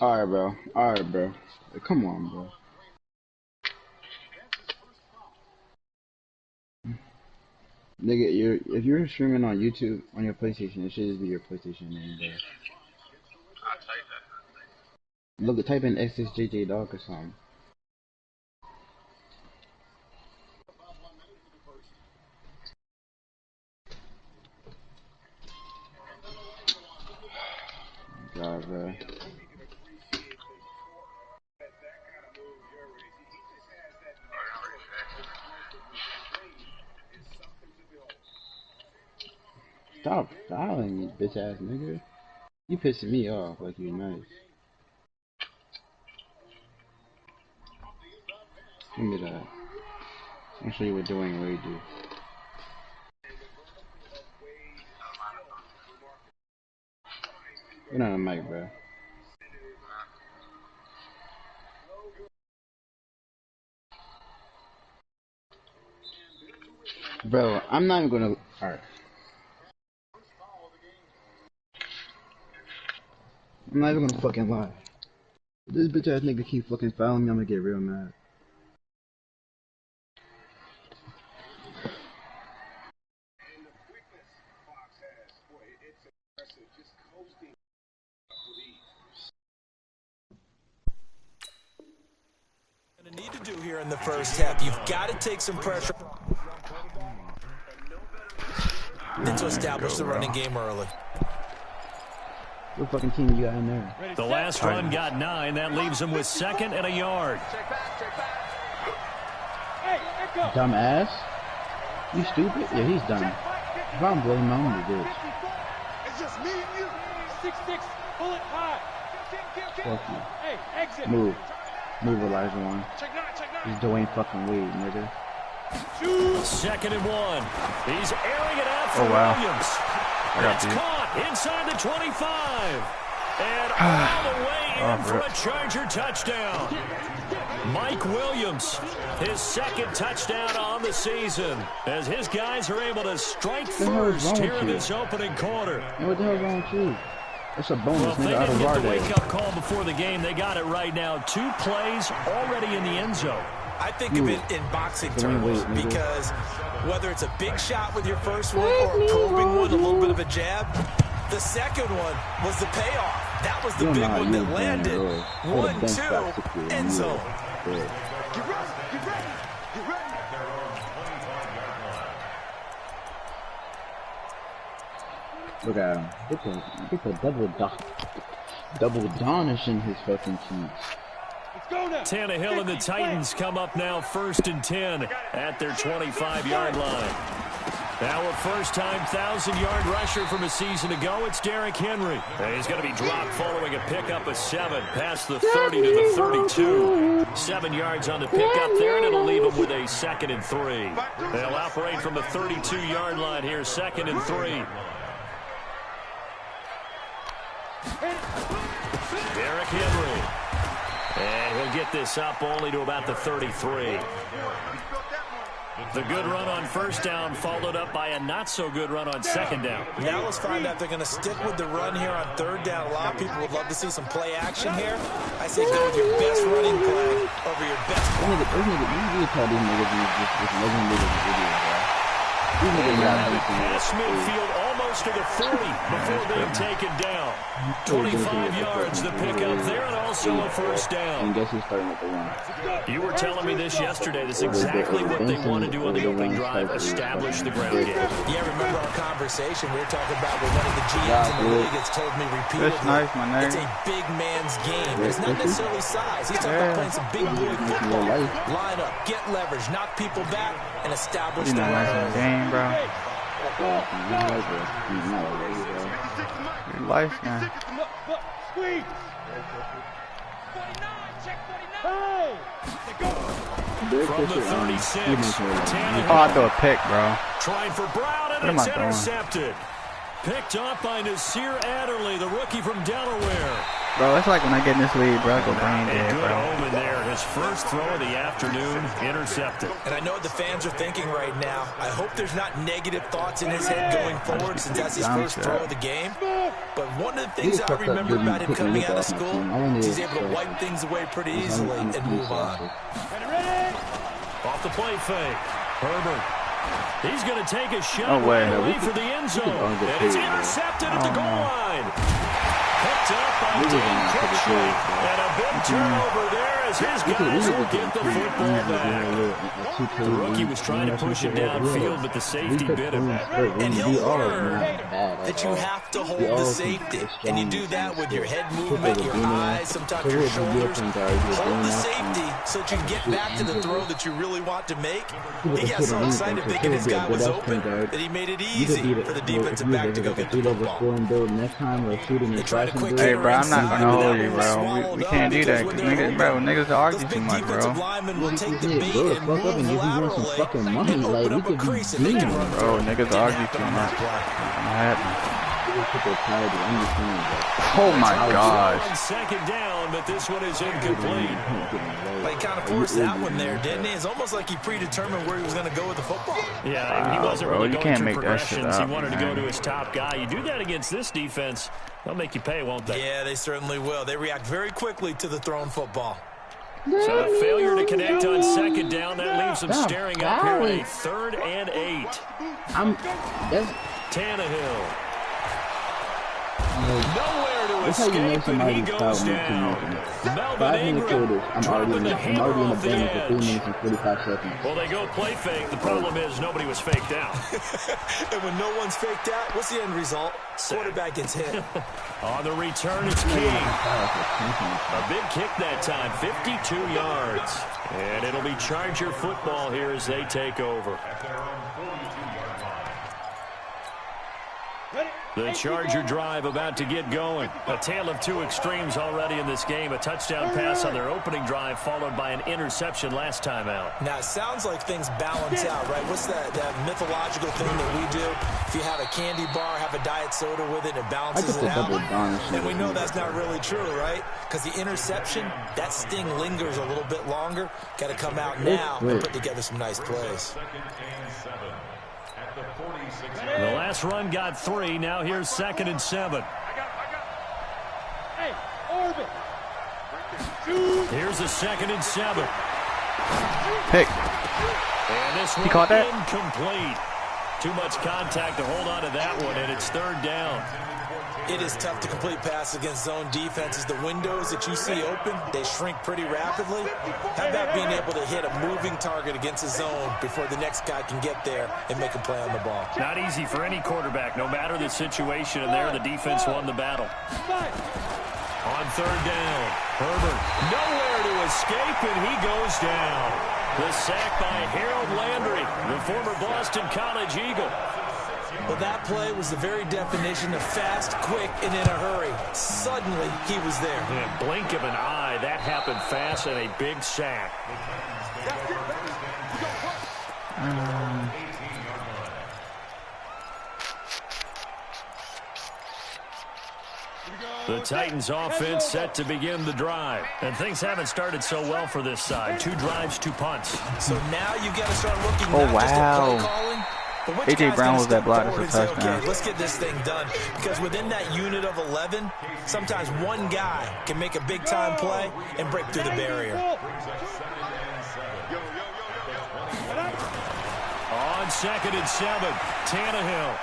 Alright, bro. Alright, bro. Come on, bro. Nigga, if you're streaming on YouTube on your PlayStation, it should just be your PlayStation name, bro. Look, type in XSJJ dog or something. God, bro. Stop fouling, you bitch ass nigga. You pissing me off like you nice. Give me that. I'll show you what Dwayne Wade do. Get on the mic, bro. Bro, I'm not even gonna. Alright. I'm not even gonna fucking lie. If this bitch ass nigga keep fucking fouling me, I'm gonna get real mad. Need to do here in the first half. You've got to take some pressure to establish the running game early. What fucking team you got in there? The last run got 9. That leaves him with 2nd and a yard. Dumbass? You stupid? Yeah, he's dumb. If I'm blowing my own bitch. It's just me and you. 6'6", bullet high. Fuck you. Move. Move, Elijah one. He's Dwayne fucking Wade, nigga. 2nd and 1. He's airing it out for Williams. It's caught inside the 25. And all the way in for a Charger touchdown. Mike Williams, his 2nd touchdown on the season, as his guys are able to strike first here in this opening quarter. And what the hell's wrong with you? It's a bonus, well, nigga, they out didn't of get the Vardy. wake-up call before the game. They got it right now. 2 plays already in the end zone. I think of it in boxing terms because whether it's a big shot with your first one or a probing one, a little bit of a jab, the second one was the payoff. That was the big one that landed. 1-2, end zone. Get ready, get ready, get ready. Look at him. Get the double donish in his fucking cheeks. Tannehill and the Titans come up now 1st and 10 at their 25-yard line. Now a first-time 1,000-yard rusher from a season ago. It's Derrick Henry. He's going to be dropped following a pickup of 7 past the 30 to the 32. 7 yards on the pickup there, and it'll leave him with a 2nd and 3. They'll operate from the 32-yard line here, 2nd and 3. Derrick Henry. And he'll get this up only to about the 33. The good run on first down followed up by a not-so-good run on second down. Now let's find out if they're going to stick with the run here on third down. A lot of people would love to see some play action here. I say go with your best running play over your best play. Pass midfield almost to the 40 before being taken down. 25 yards the pickup there, and also a first down. And guess who's starting at the 1? You were telling me this yesterday. That's exactly what they want to do on the opening drive, establish the ground game. Yeah, remember our conversation? We were talking about what one of the GMs in the league has told me repeatedly. It's a big man's game. It's not necessarily size. He's talking about playing some big boy football. Line up, get leverage, knock people back, and establish the run game, bro. Your life, man. Squeeze. 49, check 49. From the 36, I throw a pick, bro. Trying for Brown, and it's intercepted. Picked off by Nasir Adderley, the rookie from Delaware. Bro, it's like when I get in this lead, bro, I go brain dead, good bro. omen there. His first throw of the afternoon, intercepted. And I know what the fans are thinking right now. I hope there's not negative thoughts in his head going forward since that's his first throw of the game. But one of the things I remember about him coming out of school is he's able to wipe things away pretty easily and move on. Off the play fake. Herbert. He's going to take a shot right away for the end zone. And it's intercepted at the goal line. Picked up by Dan Cruikshank. And a big turnover there as his guys will get the football back. The rookie was trying to push it downfield, but the safety bit him. And he'll learn that you have to hold the safety. And you do that with your head movement, your eyes, sometimes your shoulders. Hold the safety so that you can get back to the throw that you really want to make. He got so excited thinking his guy was open that he made it easy for the defensive back to go get the football. Hey, bro, I'm not gonna hold you, bro. We can't do that, cause niggas argue too much, bro. Bro, Niggas argue too much. Oh my gosh. On second down, but this one is incomplete. He kind of forced that one there, didn't he? It's almost like he predetermined where he was going to go with the football. Yeah, he wasn't really you going can't through make that shit progressions. up, He wanted to man. go to his top guy. You do that against this defense, they'll make you pay, won't they? Yeah, they certainly will. They react very quickly to the thrown football. So a failure to connect on second down. That leaves them staring up here at a 3rd and 8. Tannehill. Nowhere to escape, and he goes down. Melvin Ingram dropping the hammer off the edge. Well, they go play fake. The problem is nobody was faked out. And when no one's faked out, what's the end result? Quarterback gets hit. On the return, it's King. A big kick that time, 52 yards. And it'll be Charger football here as they take over. The Charger drive about to get going. A tale of two extremes already in this game. A touchdown pass on their opening drive followed by an interception last time out. Now, it sounds like things balance out, right? What's that mythological thing that we do? If you have a candy bar, have a diet soda with it, it balances it out. And we know that's not really true, right? Because the interception, that sting lingers a little bit longer. Got to come out now and put together some nice plays. The last run got 3. Now here's 2nd and 7. Hey, Orbit. Here's a 2nd and 7. Pick. And this one caught that? incomplete. Too much contact to hold on to that one, and it's 3rd down. It is tough to complete pass against zone defenses. The windows that you see open, they shrink pretty rapidly. How about being able to hit a moving target against a zone before the next guy can get there and make a play on the ball? Not easy for any quarterback, no matter the situation, and there the defense won the battle. On 3rd down, Herbert nowhere to escape, and he goes down. The sack by Harold Landry, the former Boston College Eagle. Well, that play was the very definition of fast, quick, and in a hurry. Suddenly, he was there. In a blink of an eye, that happened fast and a big sack. The Titans offense set to begin the drive. And things haven't started so well for this side. 2 drives, 2 punts. So now you got to start looking Oh, not just at play wow. calling, but which A.J. guy's Brown gonna was that step block forward for and say, touchdown. okay, let's get this thing done. Because within that unit of 11, sometimes one guy can make a big-time play and break through the barrier. On 2nd and 7, Tannehill.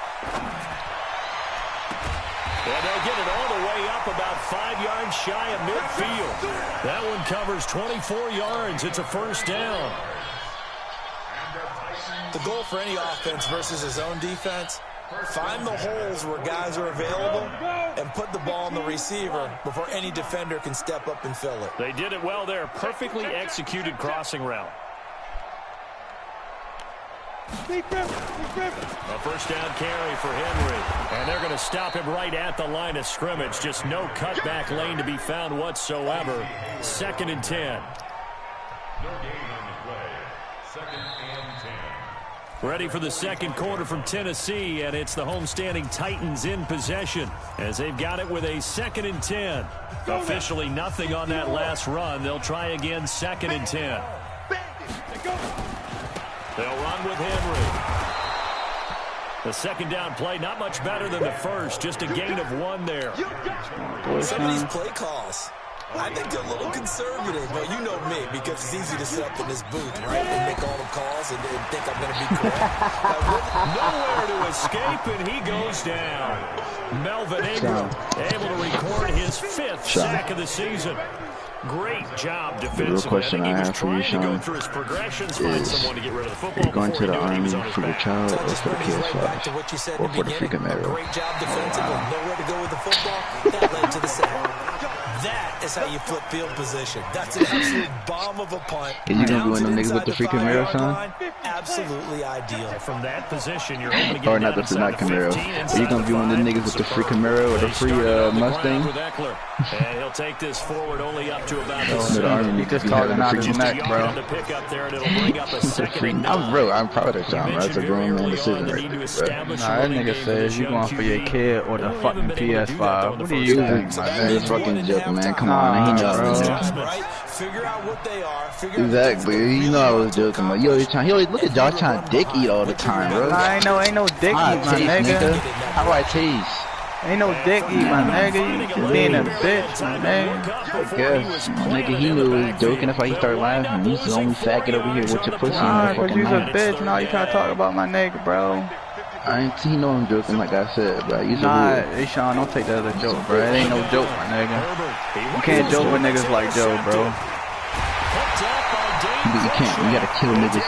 And they'll get it all the way up about 5 yards shy of midfield. That one covers 24 yards. It's a 1st down. The goal for any offense versus his own defense, find the holes where guys are available and put the ball on the receiver before any defender can step up and fill it. They did it well there. Perfectly executed crossing route. A 1st down carry for Henry. And they're going to stop him right at the line of scrimmage. Just no cutback lane to be found whatsoever. 2nd and 10. Ready for the second quarter from Tennessee, and it's the homestanding Titans in possession as they've got it with a 2nd and 10. Officially nothing on that last run. They'll try again 2nd and 10. They'll run with Henry. The second down play, not much better than the first, just a gain of 1 there. Some of these play calls, I think they're a little conservative, but you know me, because it's easy to sit up in this booth, right, and make all the calls and think I'm going to be correct. Nowhere to escape, and he goes down. Melvin Ingram able to record his 5th sack of the season. Great job defensively. The real question I have for you, Sean, is you're going to the Army for your child or for the PS4 or for the freaking Camaro? Great job defensively. Nowhere to go with the football. That led to the sack. That is how you flip field position. That's an absolute bomb of a punt. Is you gonna be one of them niggas with the free Camaro, son? Absolutely ideal. From that position, you're hoping to get or not the not Camaro. Are you gonna be one of the niggas with the free Camaro or the free Mustang? And he'll take this forward only up to about the Army just talking out his neck, bro. I'm proud of John. That's a grown man decision right there, bro. Nah, that nigga says you going for your kid or the fucking PS5. What do you think, man? This fucking joke, man. Come on, he knows. Figure out what they are. Exactly. You know I was joking. Like, yo, he always look at y'all trying to dick eat all the time, bro. Nah, ain't no dick eat, my nigga. How do I taste? Ain't no dick eat, my nigga. You being a bitch, my nigga. I guess. Nigga, he knew he was joking. That's why he started laughing. He's the only faggot over here with your pussy in there cause fucking you's a bitch. Now you trying to talk about my nigga, bro. I ain't he know I'm joking, like I said, bro. Nah, hey Sean, don't take that as a joke, bro. It ain't no joke, my nigga. You can't joke with niggas like Joe, bro. You can't. You gotta kill niggas.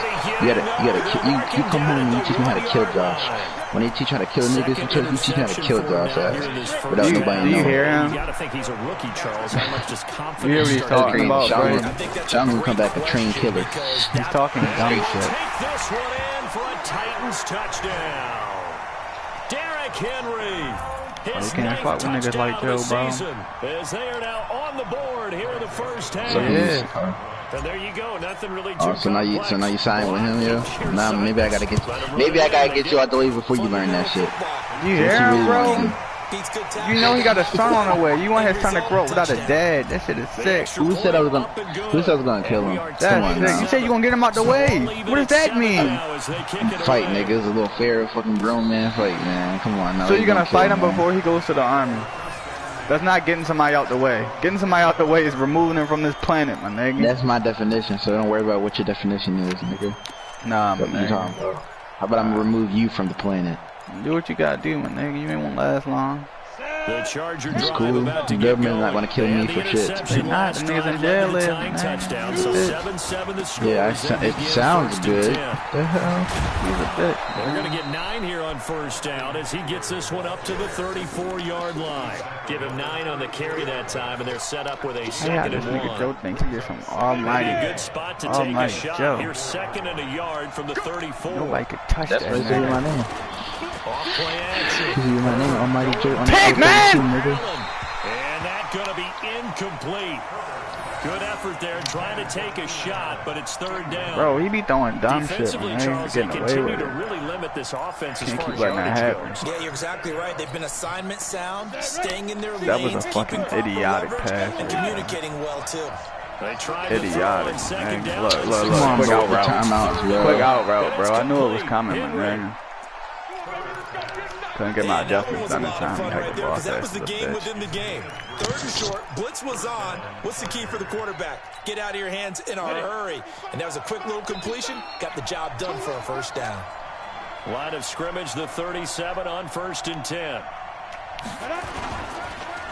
You come home and you teach me how to kill Josh. When they teach you how to kill niggas, you teach me how to kill Josh ass. Without nobody knowing. Do you hear him? You gotta think he's a rookie, Charles. How much does confidence? You hear what he's talking about, bro? Sean will come back and train killers. He's talking dumb shit. Take this one in for a Titans touchdown. Derrick Henry. You can't fuck with niggas like Joe, bro. As they are now on the board here in the first half. So and there you go. Nothing really. So now you sign with him, yo. Now maybe I gotta get you out the way before you learn that shit. You hear him, bro? You know he got a son on the way. You want his son to grow up without a dad? That shit is sick. Who said I was gonna kill him? That's sick. You said you gonna get him out the way. What does that mean? Fight, niggas. A little fair fucking grown man fight, man. Come on now. So you gonna fight him before he goes to the Army? That's not getting somebody out the way. Getting somebody out the way is removing him from this planet, my nigga. That's my definition, so don't worry about what your definition is, nigga. Nah, my nigga. How about I'm gonna remove you from the planet? Do what you gotta do, my nigga. You ain't won't last long. The Charger it's cool. The government's not gonna kill me for shit. They not. The niggas in jail live. Yeah, it sounds good. The hell? He's a bitch. They're gonna get 9 here on first down as he gets this one up to the 34-yard line. Give him 9 on the carry that time, and they're set up with a 2nd and 1. Nigga Joe thinks he gets some almighty. Good spot to take a shot. Joe. Here's 2nd and a yard from the 34. Nobody could touch that. That's my name. Off play action. My name, Almighty Joe. Take man! And that's gonna be incomplete. Good effort there, trying to take a shot, but it's 3rd down. Bro, he be throwing dumb shit, man. Charles, He's getting away with it. really limit this offense as far as yardage goes. Yeah, you're exactly right. They've been assignment sound, staying in their lanes, that was a fucking idiotic pass. And communicating well too. They tried idiotic, man. Look. Come Quick out route. Quick out route, bro. I knew it was coming, man. Couldn't get my adjustments done in time. That was the game within the game. 3rd and short. Blitz was on. What's the key for the quarterback? Get out of your hands in a hurry. And that was a quick little completion. Got the job done for a first down. Line of scrimmage, the 37 on 1st and 10.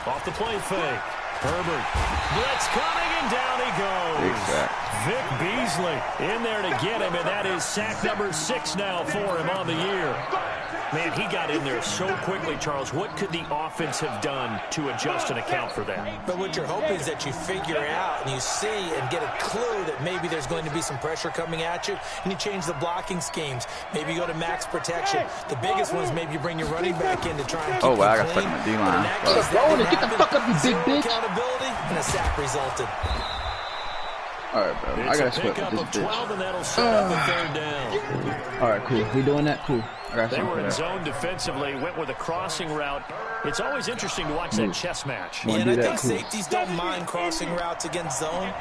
Off the play fake. Herbert. Blitz coming, and down he goes. Exactly. Vic Beasley in there to get him, and that is sack number 6 now for him on the year. Man, he got in there so quickly, Charles. What could the offense have done to adjust and account for that? But what you're hoping is that you figure out and you see and get a clue that maybe there's going to be some pressure coming at you, and you change the blocking schemes. Maybe you go to max protection. The biggest one is maybe you bring your running back in to try and keep I got clean. stuck in the D-line. Get the fuck up, you big bitch. Accountability, and a sack resulted. Alright, bro. I gotta split with this bitch. Alright, cool. We doing that? Cool. I got They were in that. zone defensively, went with a crossing route. It's always interesting to watch that chess match. Yeah, and I think safeties don't mind crossing routes against zone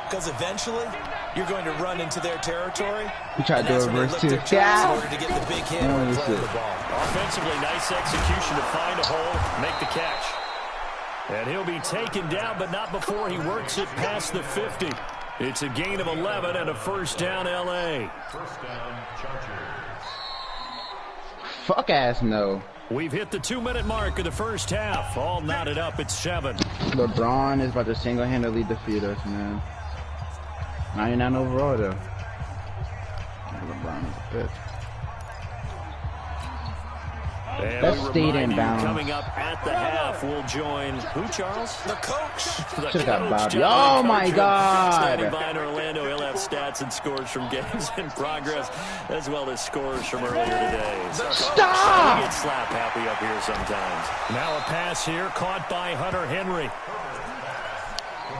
because eventually you're going to run into their territory. We tried to do a reverse too. Yeah. In order to get the big hit when playing the ball. Offensively, nice execution to find a hole, make the catch. And he'll be taken down, but not before he works it past the 50. It's a gain of 11 and a first down, L.A. First down, Chargers. Fuck ass no. We've hit the 2-minute mark of the first half. All knotted up at 7. LeBron is about to single-handedly defeat us, man. 99 overall, though. LeBron is a bitch. And that stayed in bounds. Coming up at the half, we'll join who, Charles? The coach. Should've got Bobby. Oh my God! Standing by in Orlando, he'll have stats and scores from games in progress, as well as scores from earlier today. Stop! We get slap happy up here sometimes. Now a pass here, caught by Hunter Henry.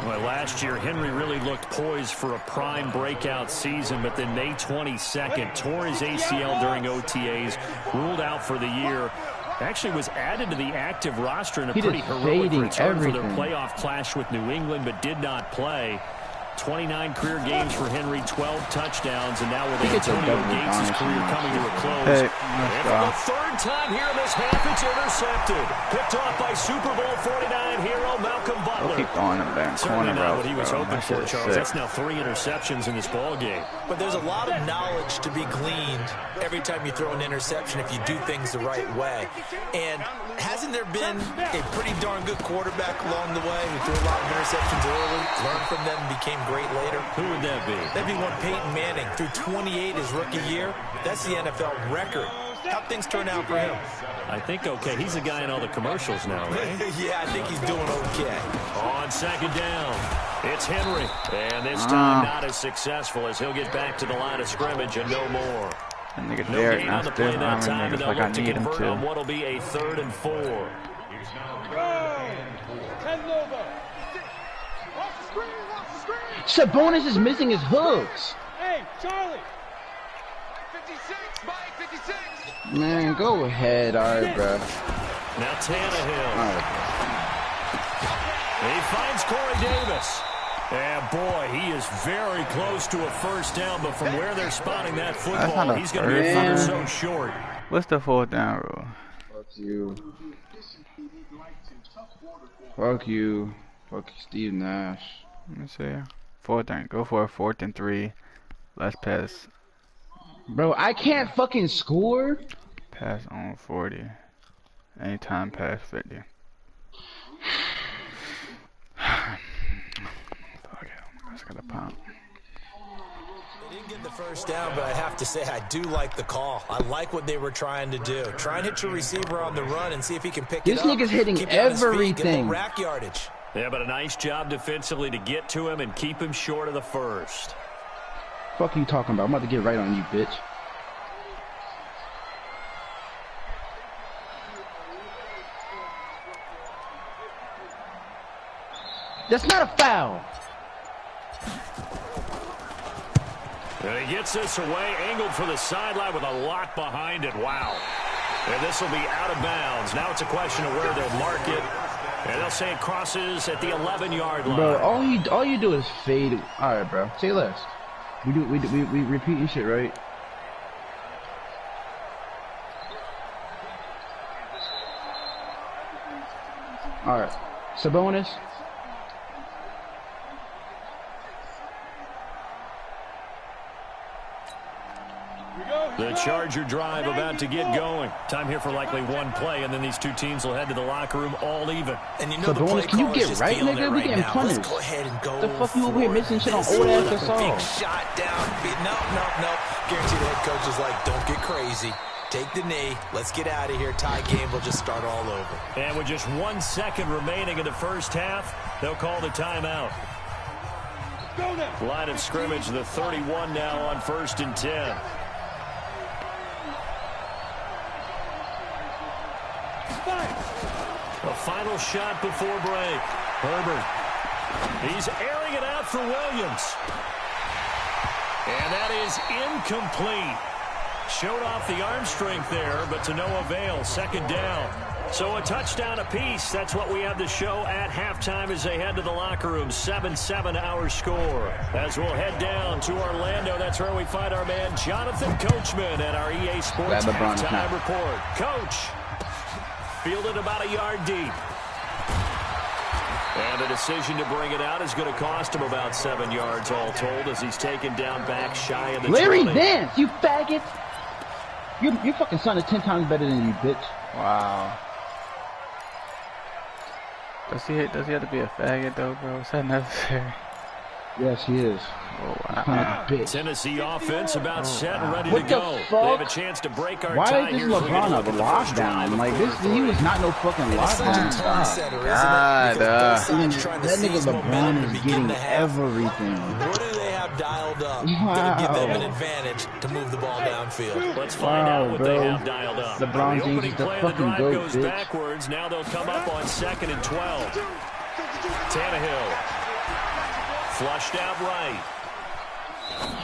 Well, last year, Henry really looked poised for a prime breakout season, but then May 22nd tore his ACL during OTAs, ruled out for the year. Actually was added to the active roster in a pretty heroic return for their playoff clash with New England, but did not play. 29 career games for Henry, 12 touchdowns, and now with Antonio Gates' career coming to a close. And for the third time here in this half, it's intercepted. Picked off by Super Bowl 49 hero Malcolm Butler. Keep throwing them down corner not what he was bro. hoping for, Charles. That's now 3 interceptions in this ball game. But there's a lot of knowledge to be gleaned every time you throw an interception if you do things the right way. And hasn't there been a pretty darn good quarterback along the way who threw a lot of interceptions early, learned from them, and became great later? Who would that be? That'd be one Peyton Manning. Through 28 his rookie year. That's the NFL record. How'd things turn out for him? I think okay. He's a guy in all the commercials now, right? Yeah, I think he's doing okay. On second down, it's Henry. And this time not as successful as he'll get back to the line of scrimmage and no more. And nigga No Derek gain not on the play still that time, arming and niggas they'll like I look to need him convert on to. what'll be a 3rd and 4. 10 over. Sabonis is missing his hooks. Hey, Charlie. 56, Mike, 56. Man, go ahead. All right, bro. Now Tannehill. All right. He finds Corey Davis. And boy, he is very close to a first down, but from where they're spotting that football, he's going to be so short. What's the 4th down rule? Fuck you. Fuck you. Fuck Steve Nash. Let me see. 4th down. Go for a 4th and 3. Let's pass. Bro, I can't fucking score. Pass on 40. Anytime past 50. Fuck it. I just gotta pump. They didn't get the first down, but I have to say I do like the call. I like what they were trying to do. Try and hit your receiver on the run and see if he can pick it up. This nigga's hitting everything. Get rack yardage. Yeah, but a nice job defensively to get to him and keep him short of the first. Fuck you talking about? I'm about to get right on you, bitch. That's not a foul. And he gets this away, angled for the sideline with a lot behind it. Wow. And this will be out of bounds. Now it's a question of where they'll mark it. And they'll say it crosses at the 11-yard line. Bro, all you do is fade. All right, bro. Say less. We repeating shit, right? All right. Sabonis. The Charger drive about to get going. Time here for likely one play, and then these two teams will head to the locker room all even. And you know the Sabonis, can you get right, nigga? We getting punished. Let's go ahead and go. The fuck you over here missing shit on old ass Gasol? Big shot down. No. Guarantee the head coach is like, don't get crazy. Take the knee. Let's get out of here. Tie game will just start all over. And with just 1 second remaining in the first half, they'll call the timeout. Line of scrimmage, the 31 now on 1st and 10. A final shot before break. Herbert He's airing it out for Williams. And that is incomplete. Showed off the arm strength there, but to no avail. Second down. So a touchdown apiece. That's what we have to show at halftime as they head to the locker room. 7-7 our score. As we'll head down to Orlando, that's where we find our man Jonathan Coachman at our EA Sports halftime report. Coach, fielded about a yard deep. And the decision to bring it out is going to cost him about 7 yards all told as he's taken down back shy of the Larry 20. Dance, you faggot! Your fucking son is 10 times better than you, bitch. Wow. Does he have to be a faggot though, bro? Is that necessary? Yes, he is. Oh, wow. Tennessee offense about set and ready to go. They have a chance to break our Why tie is here. this LeBron a lockdown? Like this, he was not no fucking lockdown. That That nigga LeBron is getting everything. What do they have dialed up to give them an advantage to move the ball downfield? Let's find out what they have dialed up. LeBron the James opening is the play of the fucking drive goat, goes bitch. backwards. Now they'll come up on 2nd and 12. Tannehill. Flushed out right.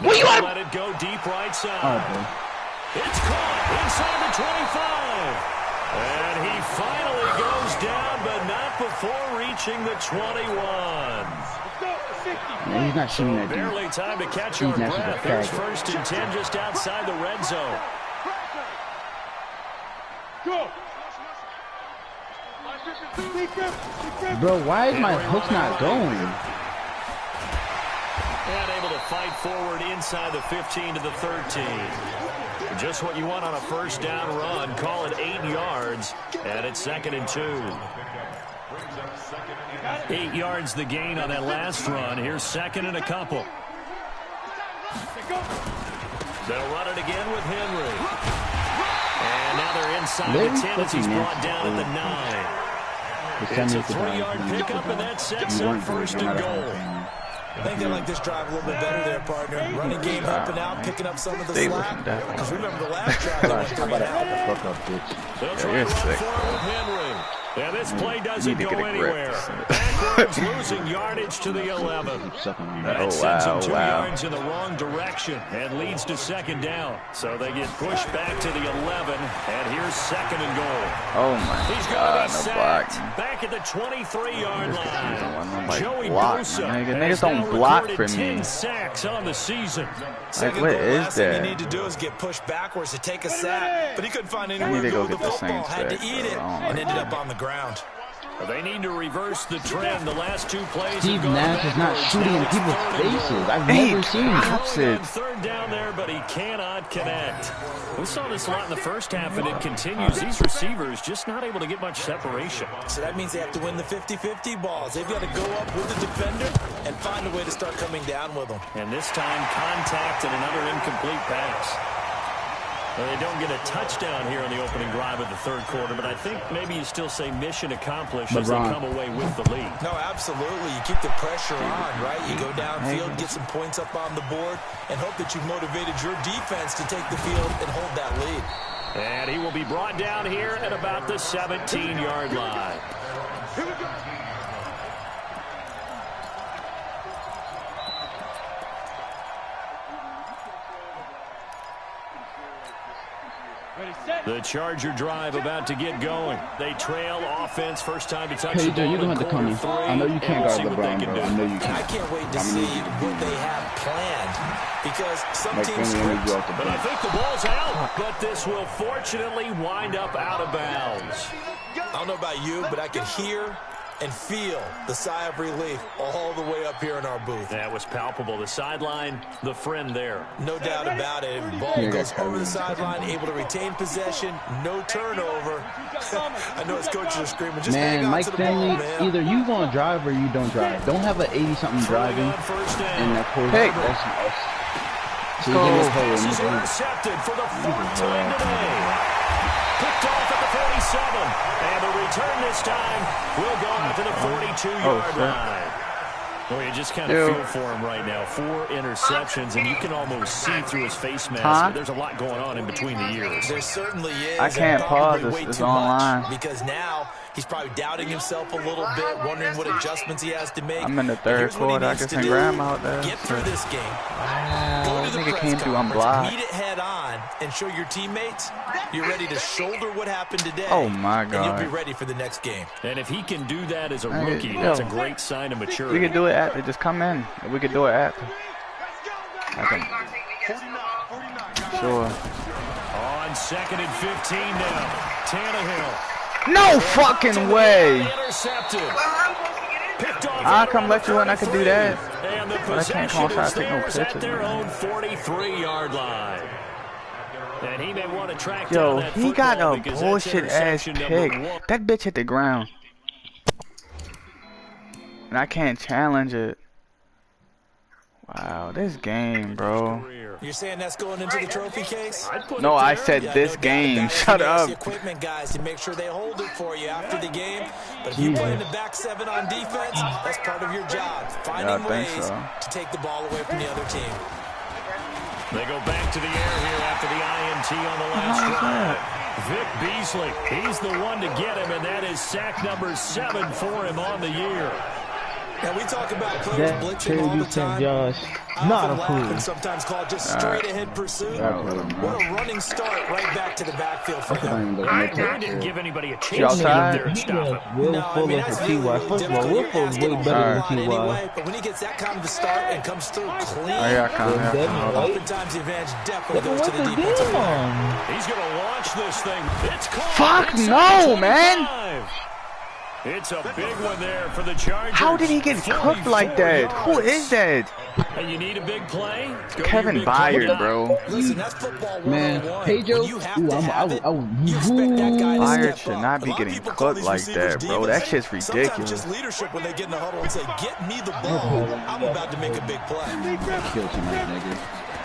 What you Let it go deep right side. It's caught inside the 25. And he finally goes down, but not before reaching the 21. Man, he's not shooting that deep. Barely time to catch our breath. There's 1st and 10 just outside the red zone. Bro, why is my hooks not going? And able to fight forward inside the 15 to the 13. Just what you want on a first down run. Call it 8 yards. And it's 2nd and 2. 8 yards the gain on that last run. Here's 2nd and a couple. They'll run it again with Henry. And now they're inside the 10 as he's brought down at the 9. It's a 3-yard pickup, and that sets up 1st and goal. I think they like this drive a little bit better there, partner. Running game helping out, picking up some of the slack. Because remember the last drive, they went 3 and out. They'll try to run for it with Henry. Yeah, this play doesn't go anywhere. Backwards, losing yardage to the 11. That sends them 2 yards in the wrong direction and leads to 2nd down. So they get pushed back to the 11, and here's 2nd and goal. Oh my God, no block. Back at the 23-yard line. Joey block, Bosa niggas don't block for me. 10 sacks on the season. Like, what is Last that? thing you need to do is get pushed backwards to take a sack, but he couldn't find anywhere to go with the football. Had to eat it and ended up on the ground. They need to reverse the trend. The last 2 plays. Steve Nash is not shooting in people's faces. I've never seen it. 3rd down there, but he cannot connect. We saw this a lot in the first half, and it continues. These receivers just not able to get much separation. So that means they have to win the 50-50 balls. They've got to go up with the defender and find a way to start coming down with them. And this time, contact and another incomplete pass. Well, they don't get a touchdown here on the opening drive of the 3rd quarter, but I think maybe you still say mission accomplished as they come away with the lead. No, absolutely. You keep the pressure on, right? You go downfield, get some points up on the board, and hope that you've motivated your defense to take the field and hold that lead. And he will be brought down here at about the 17-yard line. Here we go. The Charger drive about to get going. They trail offense first time to touch Hey, the ball. you're going to have to come in. I know you can't guard LeBron, bro. I know you And I can't. can't wait to see what they have planned, because some teams script. But I think the ball's out. But this will fortunately wind up out of bounds. I don't know about you, but I could hear and feel the sigh of relief all the way up here in our booth. That was palpable. The sideline, the friend there. No doubt about it. Ball goes over the sideline, able to retain possession, no turnover. I know his coaches are screaming, just hang Man, on Mike to the ball, Finley, man. either you going to drive or you don't drive. Don't have an 80-something driving in that quarter. Hey. So you get Passes this whole intercepted for the 4th time today. Picked off at the 47. And the return this time will go out to the 42-yard line. Well, you just kind of feel for him right now. 4 interceptions, and you can almost see through his face mask. There's a lot going on in between the ears. There certainly is. I can't pause this. It's online. Because now he's probably doubting himself a little bit, wondering what adjustments he has to make. I'm in the third quarter. I can send Graham out there. Get through this game. Wow, that nigga came through unblocked. Meet it head on and show your teammates you're ready to shoulder what happened today. Oh my God. And you'll be ready for the next game. And if he can do that as a rookie, that's a great sign of maturity. We can do it after. Just come in. We can do it after. Sure. On 2nd and 15 now. Tannehill. No fucking way. Intercepted. I'll come let you in. I can do that. And the But I can't come outside and take no possession pictures. at their own 43-yard line. And he may want to track Yo, down that he got football a because bullshit that's ass interception pick. number 1. That bitch hit the ground. And I can't challenge it. Wow, this game, bro. You're saying that's going into the trophy case? No, I said this game. Shut up. Equipment guys to make sure they hold it for you after the game. But if you play in the back 7 on defense, that's part of your job. Finding ways to take the ball away from the other team. They go back to the air here after the INT on the last drive. Vic Beasley, he's the one to get him, and that is sack number 7 for him on the year. Now, we talk about players blitzing all the time. Not a fool. And sometimes called just straight ahead pursuit. What a running start right back to the backfield for him. They didn't give anybody a chance to get up there and stop him. Will Fuller for T.Y. First of all, Will Fuller's way better than T.Y. But when he gets that kind of a start and comes through clean, oftentimes the advantage definitely goes to the defensive line. He's going to launch this thing. It's caught. Fuck no, man. It's a big one there for the Chargers. How did he get cooked like that? Who is that? And you need a big play? Kevin Byard, bro. Listen, that's football 101. Man, Pedro, Byard should not be getting cooked like that, bro. That shit's ridiculous. Just leadership when they get in the huddle and say, "Get me the ball. I'm about to make a big play." Kill tonight, nigga.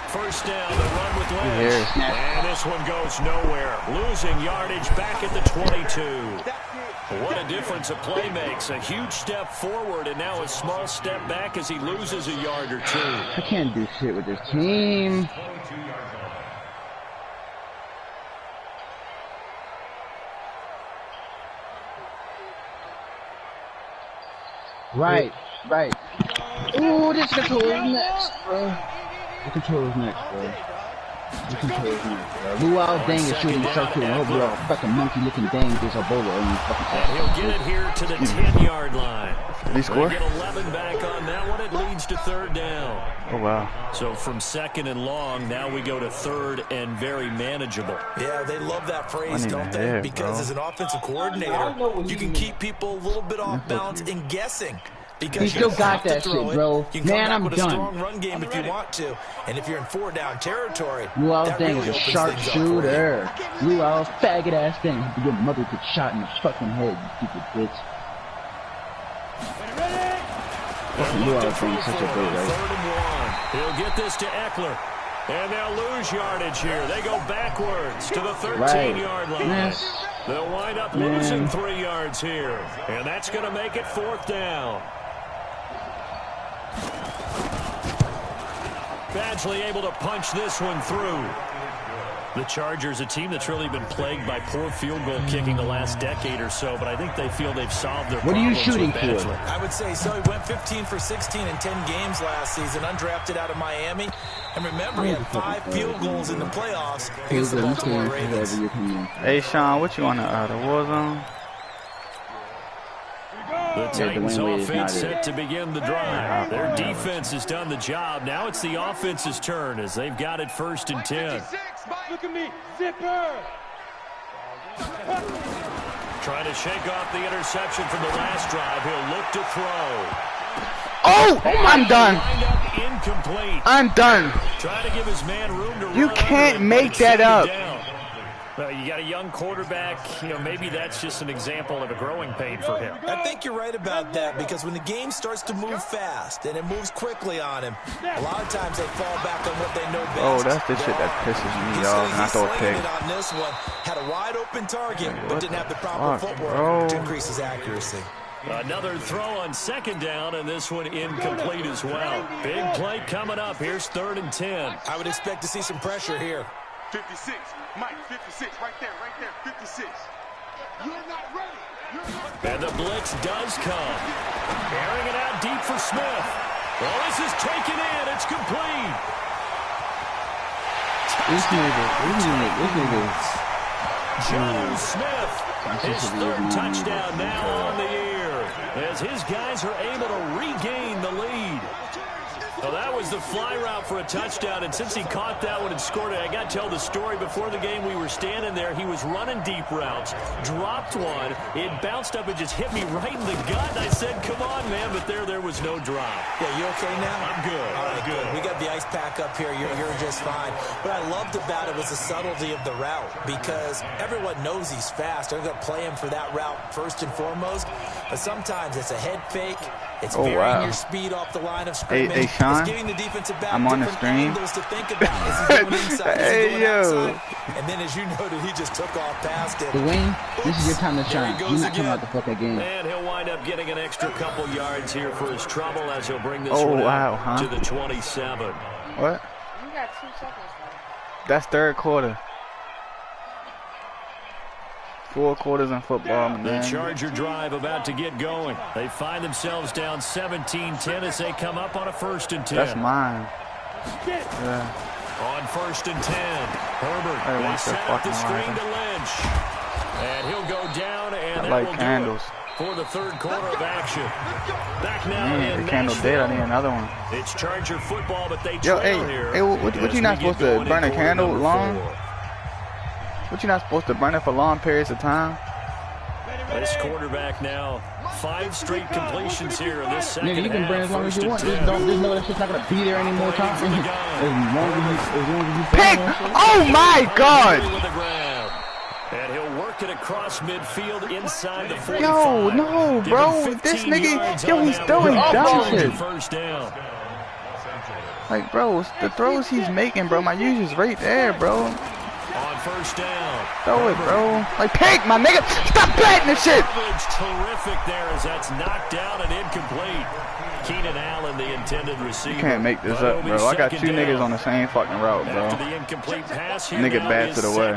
First down, the run with Lynch. And this one goes nowhere. Losing yardage back at the 22. What a difference a play makes. A huge step forward and now a small step back as he loses a yard or 2. I can't do shit with this team. Right. Ooh, this controller's next, bro. The controller's next, bro. Luau Dang is shooting circle and overall fucking monkey looking dang there's a bowler on you fucking and he'll get it here to the 10-yard line. Did he score? They get 11 back on that one. It leads to 3rd down. Oh, wow. So from 2nd and long, now we go to 3rd and very manageable. Yeah, they love that phrase, don't they? Because as an offensive coordinator, you can keep people a little bit off balance and guessing. Because he still got that shit, bro. Man, I'm done. done. A strong run game if you want to, and if you're in 4-down territory, Luau Dang is a sharpshooter. Luau faggot ass thing. Your mother gets shot in the fucking head, you stupid bitch. Fucking Luau Dang such a great right? 3rd and 1. He'll get this to Eckler. And they'll lose yardage here. They go backwards to the 13-yard line. Yes. They'll wind up losing 3 yards here. And that's going to make it 4th down. Badgley able to punch this one through. The Chargers, a team that's really been plagued by poor field goal kicking the last decade or so, but I think they feel they've solved their problems. What are you shooting for? I would say so. He went 15 for 16 in 10 games last season, undrafted out of Miami. And remember, he had 5 field goals in the playoffs against the Baltimore Ravens. Hey, Sean, what you on the war zone? The Titans offense set to begin the drive. Their defense has done the job. Now it's the offense's turn as they've got it 1st and 10. Look at me, zipper. Trying to shake off the interception from the last drive. He'll look to throw. Oh, I'm done. Incomplete. I'm done. Trying to give his man room to You run can't make that up. You got a young quarterback, maybe that's just an example of a growing pain for him. I think you're right about that because when the game starts to move fast and it moves quickly on him, a lot of times they fall back on what they know best. Oh, that's the shit that pisses me off, and I throw a pick. On this one, had a wide open target, but didn't have the proper footwork to increase his accuracy. Another throw on second down, and this one incomplete as well. Big play coming up. Here's 3rd and 10. I would expect to see some pressure here. 56. Mike, 56. Right there. 56. You're not ready. And the blitz does come. Airing it out deep for Smith. Well, this is taken in. It's complete. This nigga. Jodum Smith. His 3rd touchdown now on the year as his guys are able to regain the lead. Well, that was the fly route for a touchdown, and since he caught that one and scored it, I got to tell the story. Before the game, we were standing there. He was running deep routes, dropped one. It bounced up and just hit me right in the gut. And I said, come on, man, but there was no drop. Yeah, you okay now? I'm good. All right, good. We got the ice pack up here. You're just fine. What I loved about it was the subtlety of the route, because everyone knows he's fast. They're going to play him for that route first and foremost, but sometimes it's a head fake. It's varying your speed off the line of scrimmage. Hey, Sean, it's giving the defensive back I'm on the different stream. angles to think about. Is he going inside? Is he going outside? And then, as you noted, he just took off past it. Dwayne, this is your time to shine. You're not coming out the fucking game. And he'll wind up getting an extra couple yards here for his trouble as he'll bring this one out to the 27. What? You got 2 seconds left. That's 3rd quarter. 4 quarters in football, man. The Charger drive about to get going. They find themselves down 17-10 as they come up on a 1st and 10. That's mine. Yeah. On 1st and 10, Herbert. They set up the screen to Lynch. And he'll go down, and that will do it for the 3rd quarter of action. Back now in the candle dead. I need another one. It's Charger football, but they trail here. Hey, what you not supposed to burn a candle long? What you not supposed to burn it for long periods of time? This quarterback now, 5 straight completions here in this second Nigga, you can burn as long as you want. Just know that shit's not gonna be there anymore. As long as you Pick! Oh my God! And he'll work it across midfield inside the 45. Yo, no, bro. This nigga, yo, he's throwing dumb shit. First down. Like, bro, the throws he's making, bro. My user's right there, bro. On 1st down. Throw it, bro. Like, pick, my nigga. Stop batting this shit. Terrific there as that's knocked down and incomplete. Keenan Allen, the intended receiver. You can't make this up, bro. I got 2 niggas on the same fucking route, bro. After the incomplete pass, nigga bad to the way.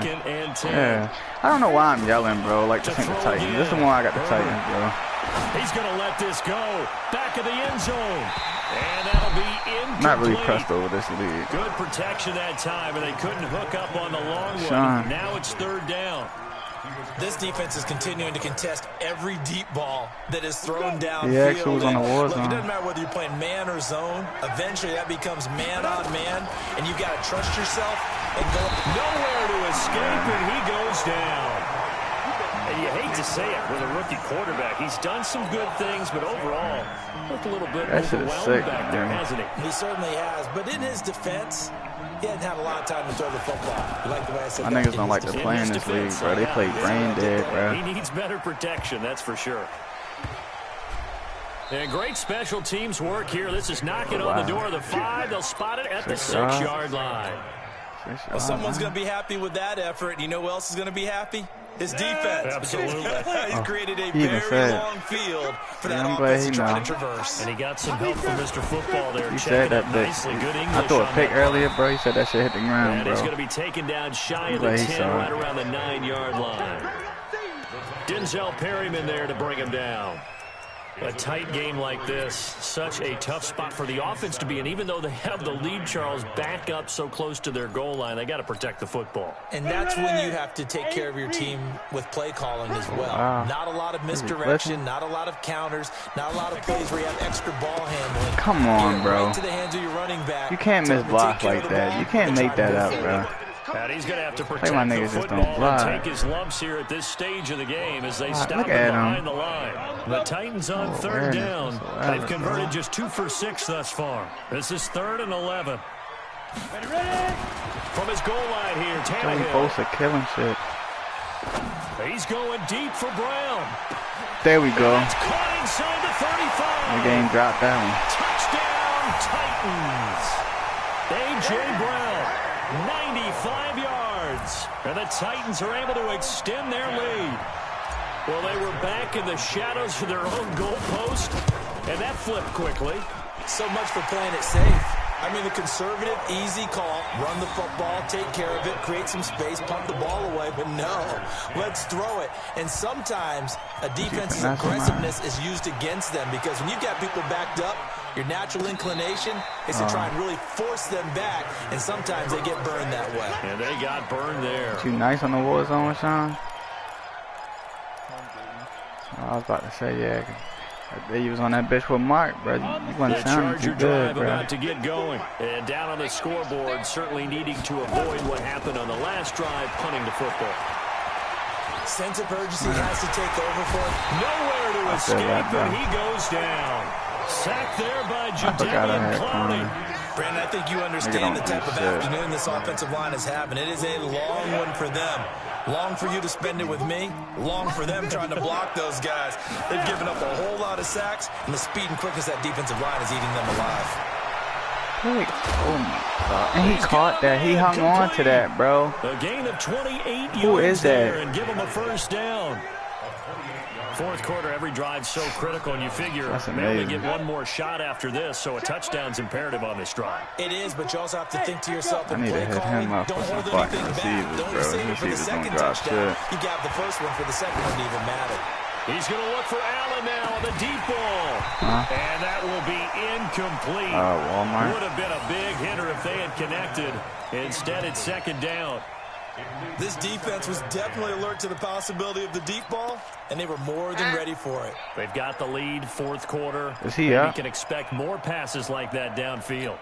Yeah. I don't know why I'm yelling, bro. Like, this ain't the Titans. This is the one I got the Titans, bro. He's going to let this go. Back of the end zone. And that'll be incomplete. Not really pressed over this lead. Good protection that time, and they couldn't hook up on the long one. Now it's 3rd down. This defense is continuing to contest every deep ball that is thrown downfield. He actually was on the war zone. It doesn't matter whether you're playing man or zone. Eventually, that becomes man on man, and you got to trust yourself and go. Nowhere to escape, and he goes down. And you hate to say it with a rookie quarterback. He's done some good things, but overall, looked a little bit overwhelmed back there, hasn't he? He certainly has. But in his defense, he hadn't had a lot of time to throw the football. You like the way I said that? My niggas don't like to play in this league, bro. They play brain dead, bro. He needs better protection, that's for sure. And great special teams work here. This is knocking on the door of the 5. They'll spot it at the 6-yard line. Well, someone's going to be happy with that effort. You know who else is going to be happy? His defense. Absolutely. He's created a very long field for that offense to try to traverse. And he got some help from Mr. Football there. He said that nicely. Good English. I threw a pick earlier, bro. He said that shit hit the ground, and bro. he's going to be taken down shy of the 10, right around the 9-yard line. Denzel Perryman there to bring him down. A tight game like this, such a tough spot for the offense to be in. Even though they have the lead, Charles, back up so close to their goal line, they got to protect the football. And that's when you have to take care of your team with play calling as well. Not a lot of misdirection, not a lot of counters, not a lot of plays where you have extra ball handling. Come on, bro. Right to the hands of your running back. You can't miss block like that. You can't make that up, bro. And he's going to have to protect my the niggas just football don't and take his lumps here at this stage of the game as they stop him behind the line. The Titans on 3rd down. They've converted just 2 for 6 thus far. This is 3rd and 11. From his goal line here, Tannehill. Both are killing shit. He's going deep for Brown. There we go. That's caught inside the 35. The game dropped that one. Touchdown, Titans. A.J. Brown. 95 yards, and the Titans are able to extend their lead. Well, they were back in the shadows of their own goal post, and that flipped quickly. So much for playing it safe. I mean, the conservative, easy call, run the football, take care of it, create some space, pump the ball away, but no, let's throw it. And sometimes a defense's aggressiveness is used against them because when you've got people backed up, your natural inclination is to try and really force them back, and sometimes they get burned that way. And they got burned there. Too nice on the war zone, Sean? I was about to say, yeah. They was on that bitch with Mark, bro. You wasn't sounding too good, bro. About to get going. And down on the scoreboard, certainly needing to avoid what happened on the last drive, punting the football. Sense of urgency has to take over for him. Nowhere to escape, and he goes down. Sacked there by Jodum. Brandon, I think you understand the type of afternoon this offensive line is having. It is a long one for them. Long for you to spend it with me. Long for them trying to block those guys. They've given up a whole lot of sacks, and the speed and quickness that defensive line is eating them alive. Oh my God! And he caught that. He hung on to that, bro. A gain of 28 Who yards is there, that? and give him a first down. Fourth quarter, every drive so critical, and you figure they only get one more shot after this, so a touchdown's imperative on this drive. It is, but you also have to think to yourself and play hit calling. him up Don't for hold some anything fucking back. Don't receivers, save it for the second touchdown. You got the first one for the second one to even matter. He's going to look for Allen now on the deep ball. And that will be incomplete. Walmart. Would have been a big hitter if they had connected. Instead, it's second down. This defense was definitely alert to the possibility of the deep ball, and they were more than ready for it. They've got the lead, fourth quarter. Is he We can expect more passes like that downfield.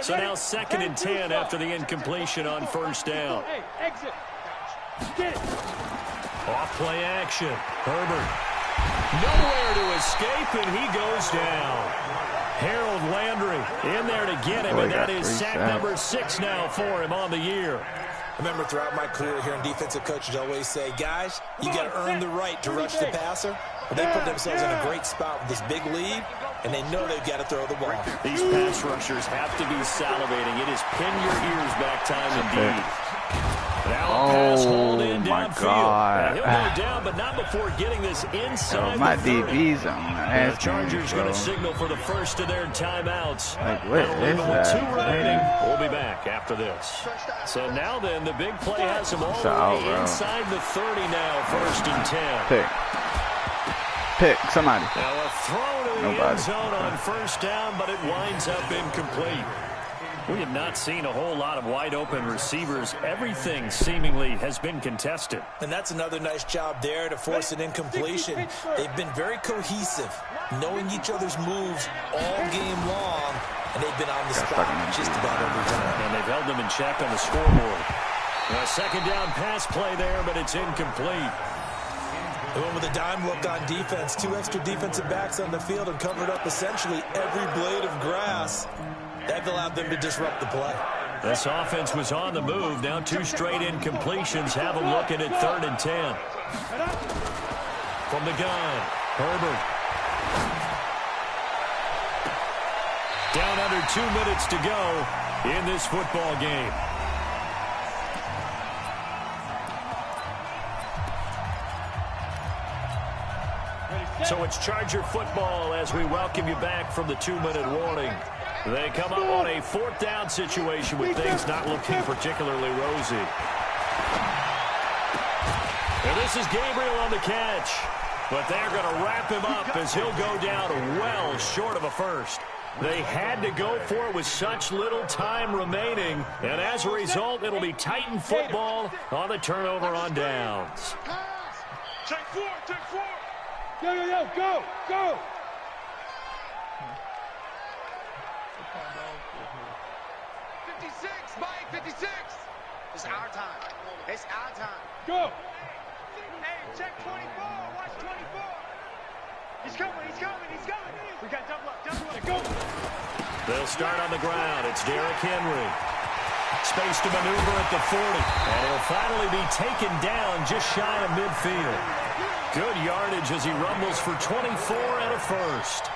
So now 2nd and 10 after the incompletion on first down. Off play action. Herbert. Nowhere to escape, and he goes down. Harold Landry in there to get him, and that is sack number 6 now for him on the year. I remember throughout my career here in defensive coaches always say, guys, you got to earn the right to rush the passer. But they put themselves in a great spot with this big lead, and they know they've got to throw the ball. These pass rushers have to be salivating. It is pin your ears back time indeed. Now a pass hauled in downfield. God. He'll go down, but not before getting this inside my the 30. DB's on The Chargers going to signal for the first of their timeouts. Like, what is that? 2 remaining. We'll be back after this. So now then, the big play has them all the way inside the 30 now, 1st and 10. Pick somebody. Now a throw to the end zone on first down, but it winds up incomplete. We have not seen a whole lot of wide-open receivers. Everything seemingly has been contested. And that's another nice job there to force an incompletion. They've been very cohesive, knowing each other's moves all game long, and they've been on the spot just about every time. And they've held them in check on the scoreboard. A second down pass play there, but it's incomplete. They went with a dime look on defense. 2 extra defensive backs on the field and covered up essentially every blade of grass. That allowed them to disrupt the play. This offense was on the move. Now 2 straight incompletions have them looking at 3rd and 10. From the gun, Herbert. Down under 2 minutes to go in this football game. So it's Charger football as we welcome you back from the 2-minute warning. They come up on a 4th down situation with things not looking particularly rosy. And this is Gabriel on the catch. But they're going to wrap him up as he'll go down well short of a first. They had to go for it with such little time remaining. And as a result, it'll be Titan football on the turnover on downs. Check 4, check 4. Yo, go! 56, Mike, 56. It's our time. It's our time. Go! Hey, check 24. Watch 24. He's coming. We got double up. Go! They'll start on the ground. It's Derrick Henry. Space to maneuver at the 40. And he'll finally be taken down just shy of midfield. Good yardage as he rumbles for 24 and a first.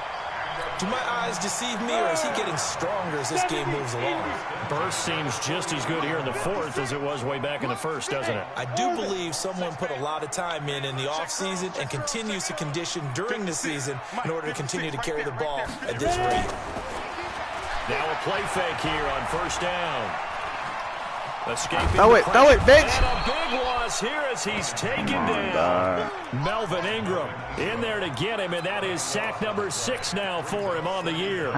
Do my eyes deceive me, or is he getting stronger as this game moves along? Burst seems just as good here in the fourth as it was way back in the first, doesn't it? I do believe someone put a lot of time in the offseason and continues to condition during the season in order to continue to carry the ball at this rate. Now a play fake here on first down. Escaping throw it, bitch! And a big loss here as he's taken down. God. Melvin Ingram in there to get him, and that is sack number 6 now for him on the year.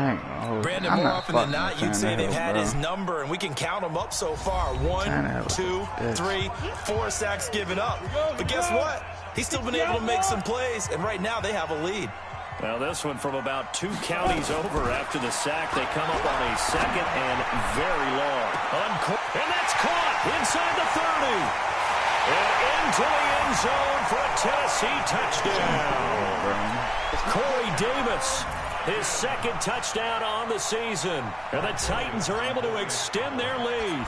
Brandon, more often than not, you'd say they've had his number, and we can count them up so far. 1, 2, 3, 4 sacks given up. But guess what? He's still been able to make some plays, and right now they have a lead. Well, this one from about 2 counties over after the sack. They come up on a second and very long. And that's caught inside the 30. And into the end zone for a Tennessee touchdown. Corey Davis, his second touchdown on the season. And the Titans are able to extend their lead.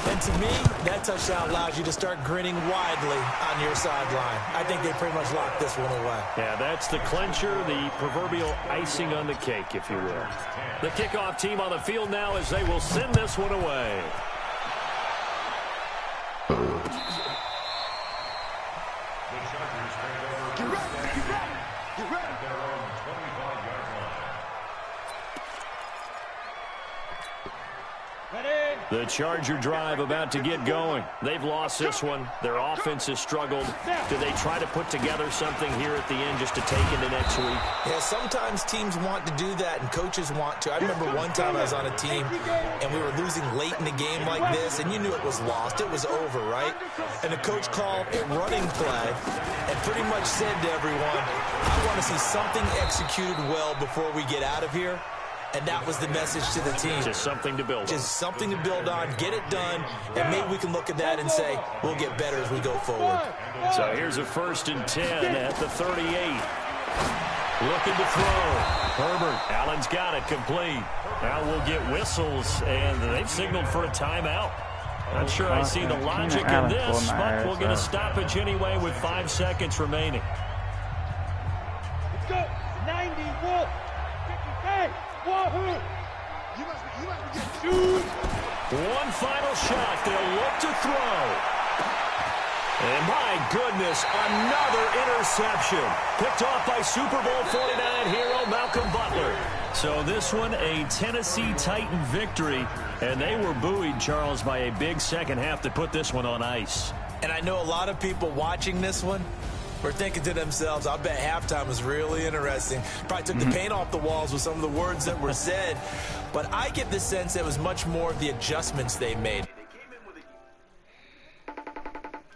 And to me, that touchdown allows you to start grinning widely on your sideline. I think they pretty much locked this one away. Yeah, that's the clincher, the proverbial icing on the cake, if you will. The kickoff team on the field now as they will send this one away. The Charger drive about to get going. They've lost this one. Their offense has struggled. Do they try to put together something here at the end just to take into next week? Yeah, sometimes teams want to do that and coaches want to. I remember one time I was on a team and we were losing late in the game like this, and you knew it was lost. It was over, right? And the coach called a running play and pretty much said to everyone, I want to see something executed well before we get out of here. And that was the message to the team. Just something to build on. Just something to build on, get it done, and maybe we can look at that and say, we'll get better as we go forward. So here's a 1st and 10 at the 38. Looking to throw. Herbert. Allen's got it complete. Now we'll get whistles, and they've signaled for a timeout. Not sure I see the logic in this, but we'll get a stoppage anyway with 5 seconds remaining. Let's go. 91. 58. Wahoo! One final shot. They'll look to throw. And my goodness, another interception. Picked off by Super Bowl 49 hero Malcolm Butler. So this one, a Tennessee Titan victory. And they were buoyed, Charles, by a big second half to put this one on ice. And I know a lot of people watching this one were thinking to themselves, I bet halftime was really interesting. Probably took the paint off the walls with some of the words that were said. But I get the sense it was much more of the adjustments they made.